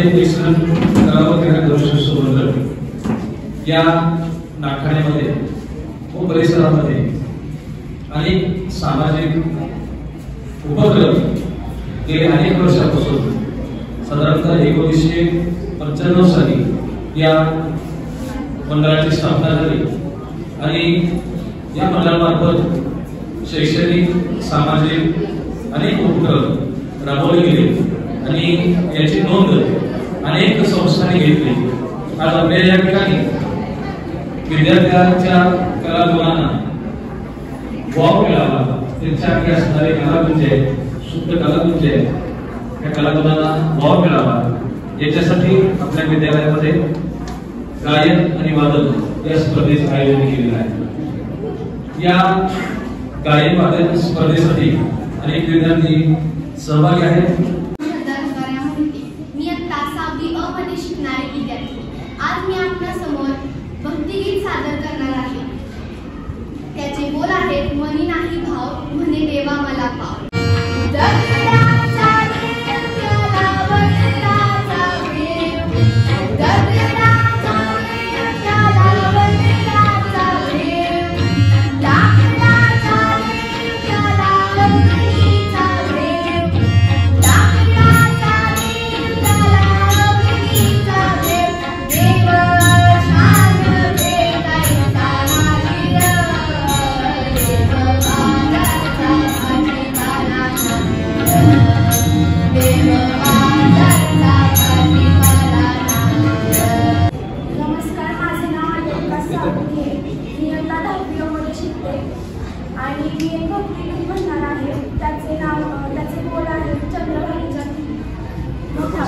मिश्रण कलावती दर्शक मंडळ या नागठाण्यामध्ये व परिसरामध्ये अनेक सामाजिक उपक्रम गेले अनेक वर्षापासून साधारणतः 1995 साली या मंडळाची स्थापना झाली आणि या मंडळामार्फत शैक्षणिक सामाजिक अनेक उपक्रम राबवले गेले आणि याची नोंद अनेक संस्थांनी घेतली। आज आपल्या या ठिकाणी विद्यार्थ्यांच्या कलागुणांना वाव मिळावा, त्यांच्याकडे असणारे कलागुण शुद्ध कलागुण त्या कलागुणांना वाव मिळावा याच्यासाठी आपल्या विद्यालयामध्ये गायन आणि वादन या स्पर्धेचं आयोजन केलेलं आहे। या गायन वादन स्पर्धेसाठी अनेक विद्यार्थी सहभागी आहेत। आज मी आपल्या समोर भक्तिगीत सादर करणार आहे। त्याचे बोल आहेत, मनी नाही भाव म्हणे देवा मला पाव। आणि मी एक भक्तिगीत म्हणणार आहे। त्याचे बोल आहे चंद्रभागेच्या मोठा